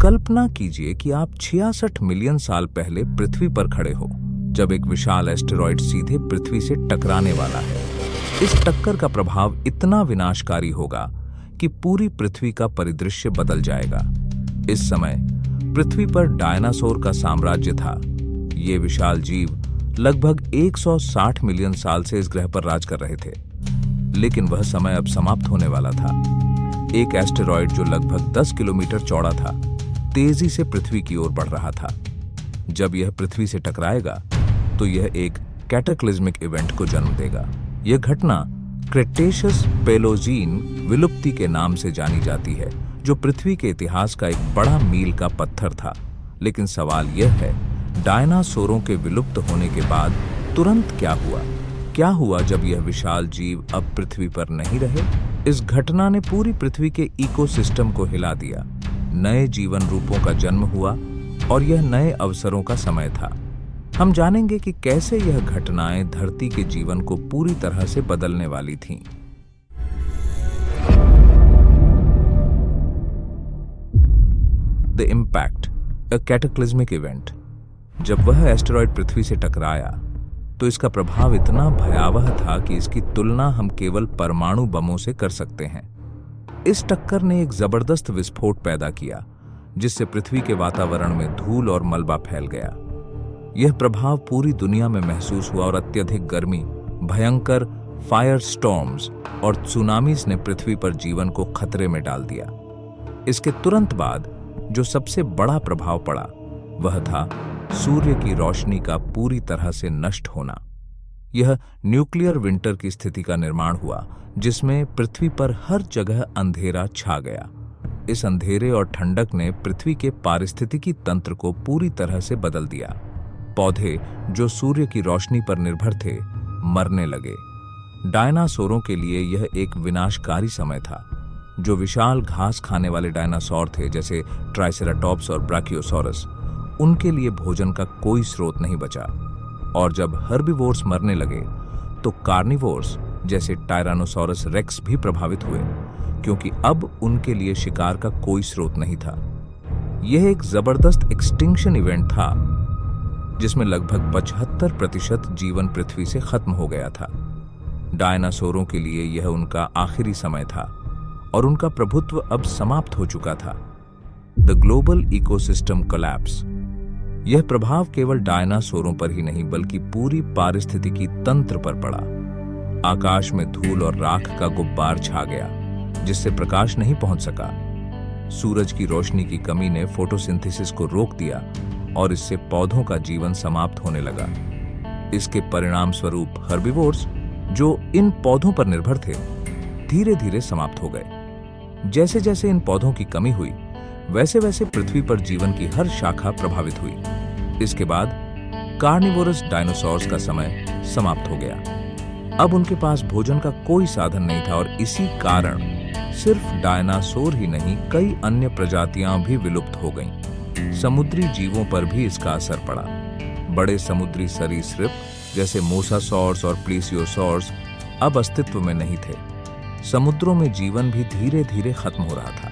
कल्पना कीजिए कि आप 66 मिलियन साल पहले पृथ्वी पर खड़े हो, जब एक विशाल एस्टेरॉयड सीधे पृथ्वी से टकराने वाला है। इस टक्कर का प्रभाव इतना विनाशकारी होगा कि पूरी पृथ्वी का परिदृश्य बदल जाएगा। इस समय पृथ्वी पर डायनासोर का साम्राज्य था। ये विशाल जीव लगभग 160 मिलियन साल से इस ग्रह पर राज कर रहे थे, लेकिन वह समय अब समाप्त होने वाला था। एक एस्टेरॉयड जो लगभग 10 किलोमीटर चौड़ा था, तेजी से पृथ्वी की ओर बढ़ रहा था। जब यह पृथ्वी से टकराएगा तो यह एक कैटाक्लिज्मिक इवेंट को जन्म देगा। यह घटना क्रेटेशियस पेलोजीन विलुप्ति के नाम से जानी जाती है, जो पृथ्वी के इतिहास का एक बड़ा मील का पत्थर था। लेकिन सवाल यह है, डायनासोरों के विलुप्त होने के बाद तुरंत क्या हुआ? क्या हुआ जब यह विशाल जीव अब पृथ्वी पर नहीं रहे? इस घटना ने पूरी पृथ्वी के इकोसिस्टम को हिला दिया। नए जीवन रूपों का जन्म हुआ और यह नए अवसरों का समय था। हम जानेंगे कि कैसे यह घटनाएं धरती के जीवन को पूरी तरह से बदलने वाली थीं। The impact, a cataclysmic event. जब वह एस्टेरॉयड पृथ्वी से टकराया तो इसका प्रभाव इतना भयावह था कि इसकी तुलना हम केवल परमाणु बमों से कर सकते हैं। इस टक्कर ने एक जबरदस्त विस्फोट पैदा किया, जिससे पृथ्वी के वातावरण में धूल और मलबा फैल गया। यह प्रभाव पूरी दुनिया में महसूस हुआ और अत्यधिक गर्मी, भयंकर फायर स्टॉर्म्स और सुनामीज ने पृथ्वी पर जीवन को खतरे में डाल दिया। इसके तुरंत बाद जो सबसे बड़ा प्रभाव पड़ा वह था सूर्य की रोशनी का पूरी तरह से नष्ट होना। यह न्यूक्लियर विंटर की स्थिति का निर्माण हुआ, जिसमें पृथ्वी पर हर जगह अंधेरा छा गया। इस अंधेरे और ठंडक ने पृथ्वी के पारिस्थितिकी तंत्र को पूरी तरह से बदल दिया। पौधे जो सूर्य की रोशनी पर निर्भर थे, मरने लगे। डायनासोरों के लिए यह एक विनाशकारी समय था। जो विशाल घास खाने वाले डायनासोर थे, जैसे ट्राइसेराटॉप्स और ब्राकियोसॉरस, उनके लिए भोजन का कोई स्रोत नहीं बचा। और जब हर्बिवोर्स मरने लगे तो कार्निवोर्स जैसे टायरानोसॉरस रेक्स भी प्रभावित हुए, क्योंकि अब उनके लिए शिकार का कोई स्रोत नहीं था। यह एक जबरदस्त एक्सटिंक्शन इवेंट था, जिसमें लगभग 75% जीवन पृथ्वी से खत्म हो गया था। डायनासोरों के लिए यह उनका आखिरी समय था और उनका प्रभुत्व अब समाप्त हो चुका था। The global ecosystem collapse. यह प्रभाव केवल डायनासोरों पर ही नहीं बल्कि पूरी पारिस्थितिकी तंत्र पर पड़ा। आकाश में धूल और राख का गुब्बार छा गया, जिससे प्रकाश नहीं पहुंच सका। सूरज की रोशनी की कमी ने फोटोसिंथेसिस को रोक दिया और इससे पौधों का जीवन समाप्त होने लगा। इसके परिणाम स्वरूप हर्बिवोर्स, जो इन पौधों पर निर्भर थे, धीरे धीरे समाप्त हो गए। जैसे जैसे इन पौधों की कमी हुई, वैसे वैसे पृथ्वी पर जीवन की हर शाखा प्रभावित हुई। इसके बाद कार्निवोरस डायनासोर्स का समय समाप्त हो गया। अब उनके पास भोजन का कोई साधन नहीं था और इसी कारण सिर्फ डायनासोर ही नहीं, कई अन्य प्रजातियां भी विलुप्त हो गईं। समुद्री जीवों पर भी इसका असर पड़ा। बड़े समुद्री सरीसृप जैसे मोसासॉर्स और प्लीसियोसॉर्स अब अस्तित्व में नहीं थे। समुद्रों में जीवन भी धीरे धीरे खत्म हो रहा था।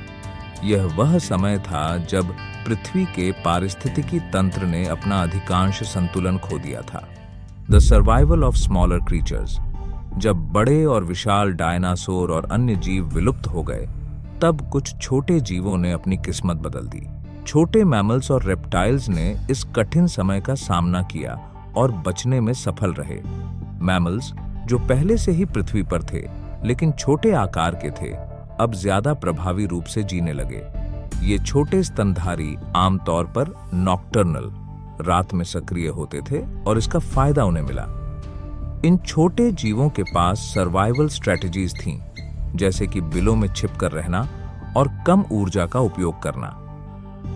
यह वह समय था जब पृथ्वी के पारिस्थितिकी तंत्र ने अपना अधिकांश संतुलन खो दिया था। The survival of smaller creatures. जब बड़े और विशाल डायनासोर और अन्य जीव विलुप्त हो गए, तब कुछ छोटे जीवों ने अपनी किस्मत बदल दी। छोटे मैमल्स और रेप्टाइल्स ने इस कठिन समय का सामना किया और बचने में सफल रहे। मैमल्स जो पहले से ही पृथ्वी पर थे लेकिन छोटे आकार के थे, अब ज्यादा प्रभावी रूप से जीने लगे। ये छोटे स्तनधारी आमतौर पर नॉक्टर्नल, रात में सक्रिय होते थे और इसका फायदा उन्हें मिला। इन छोटे जीवों के पास सर्वाइवल स्ट्रेटजीज थीं, जैसे कि बिलों में छिपकर रहना और कम ऊर्जा का उपयोग करना।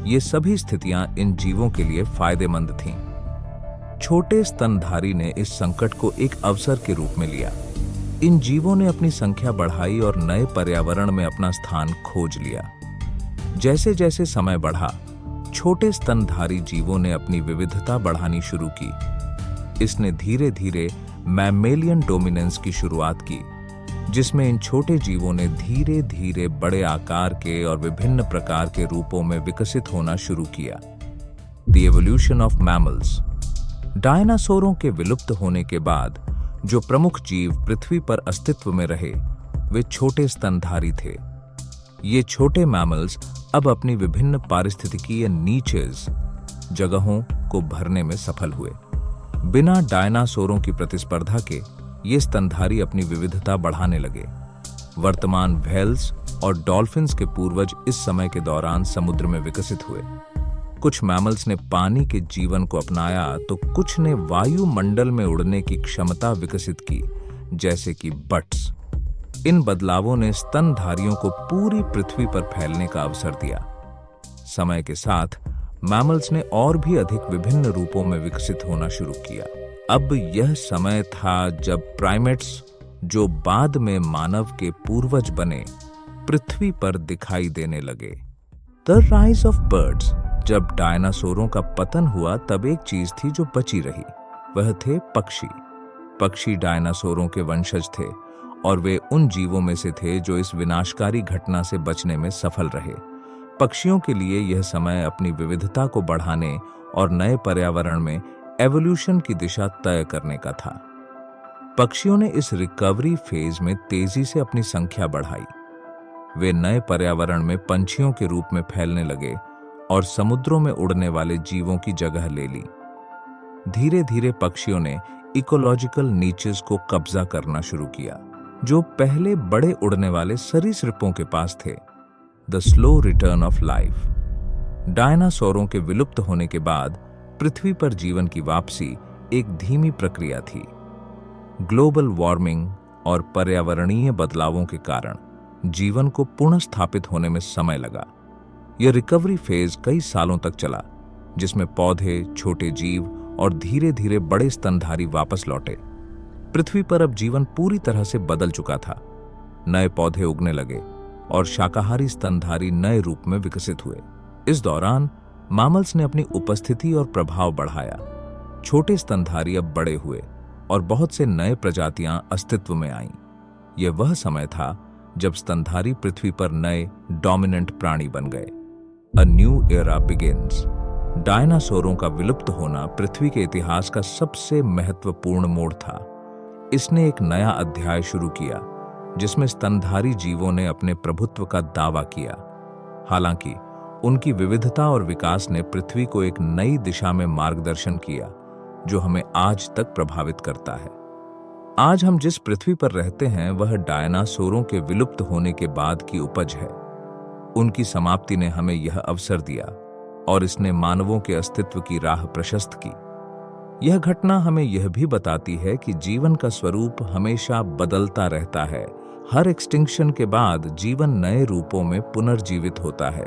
ये सभी स्थितियां इन जीवों के लिए फायदेमंद थीं। छोटे स्तनधारी ने इस संकट को एक अवसर के रूप में लिया। इन जीवों ने अपनी संख्या बढ़ाई और नए पर्यावरण में अपना स्थान खोज लिया। जैसे जैसे समय बढ़ा, छोटे स्तनधारी जीवों ने अपनी विविधता बढ़ानी शुरू की। इसने धीरे धीरे मैमेलियन डोमिनेंस की शुरुआत की। जिसमें इन छोटे जीवों ने धीरे धीरे बड़े आकार के और विभिन्न प्रकार के रूपों में विकसित होना शुरू किया। The evolution of mammals. डायनासोरों के विलुप्त होने के बाद जो प्रमुख जीव पृथ्वी पर अस्तित्व में रहे वे छोटे स्तनधारी थे। ये छोटे मैमल्स अब अपनी विभिन्न पारिस्थितिकीय नीचेस जगहों को भरने में सफल हुए। बिना डायनासोरों की प्रतिस्पर्धा के ये स्तनधारी अपनी विविधता बढ़ाने लगे। वर्तमान व्हेल्स और डॉल्फिन्स के पूर्वज इस समय के दौरान समुद्र में विकसित हुए। कुछ मैमल्स ने पानी के जीवन को अपनाया तो कुछ ने वायुमंडल में उड़ने की क्षमता विकसित की, जैसे कि बर्ड्स। इन बदलावों ने स्तनधारियों को पूरी पृथ्वी पर फैलने का अवसर दिया। समय के साथ मैमल्स ने और भी अधिक विभिन्न रूपों में विकसित होना शुरू किया। अब यह समय था जब प्राइमेट्स, जो बाद में मानव के पूर्वज बने, पृथ्वी पर दिखाई देने लगे। The rise of birds. जब डायनासोरों का पतन हुआ तब एक चीज थी जो बची रही, वह थे पक्षी। पक्षी डायनासोरों के वंशज थे और वे उन जीवों में से थे जो इस विनाशकारी घटना से बचने में सफल रहे। पक्षियों के लिए यह समय अपनी विविधता को बढ़ाने और नए पर्यावरण में एवोल्यूशन की दिशा तय करने का था। पक्षियों ने इस रिकवरी फेज में तेजी से अपनी संख्या बढ़ाई। वे नए पर्यावरण में पंछियों के रूप में फैलने लगे और समुद्रों में उड़ने वाले जीवों की जगह ले ली। धीरे धीरे पक्षियों ने इकोलॉजिकल नीचेस को कब्जा करना शुरू किया, जो पहले बड़े उड़ने वाले सरीसृपों के पास थे। The slow return of life. डायनासोरों के विलुप्त होने के बाद पृथ्वी पर जीवन की वापसी एक धीमी प्रक्रिया थी। ग्लोबल वार्मिंग और पर्यावरणीय बदलावों के कारण जीवन को पुनः स्थापित होने में समय लगा। यह रिकवरी फेज कई सालों तक चला, जिसमें पौधे, छोटे जीव और धीरे धीरे बड़े स्तनधारी वापस लौटे। पृथ्वी पर अब जीवन पूरी तरह से बदल चुका था। नए पौधे उगने लगे और शाकाहारी स्तनधारी नए रूप में विकसित हुए। इस दौरान मैमल्स ने अपनी उपस्थिति और प्रभाव बढ़ाया। छोटे स्तनधारी अब बड़े हुए और बहुत से नए प्रजातियां अस्तित्व में आईं। यह वह समय था जब स्तनधारी पृथ्वी पर नए डोमिनेंट प्राणी बन गए। A new era begins. डायनासोरों का विलुप्त होना पृथ्वी के इतिहास का सबसे महत्वपूर्ण मोड़ था। इसने एक नया अध्याय शुरू किया जिसमें स्तनधारी जीवों ने अपने प्रभुत्व का दावा किया। हालांकि उनकी विविधता और विकास ने पृथ्वी को एक नई दिशा में मार्गदर्शन किया, जो हमें आज तक प्रभावित करता है। आज हम जिस पृथ्वी पर रहते हैं वह डायनासोरों के विलुप्त होने के बाद की उपज है। उनकी समाप्ति ने हमें यह अवसर दिया और इसने मानवों के अस्तित्व की राह प्रशस्त की। यह घटना हमें यह भी बताती है कि जीवन का स्वरूप हमेशा बदलता रहता है। हर एक्सटिंक्शन के बाद जीवन नए रूपों में पुनर्जीवित होता है।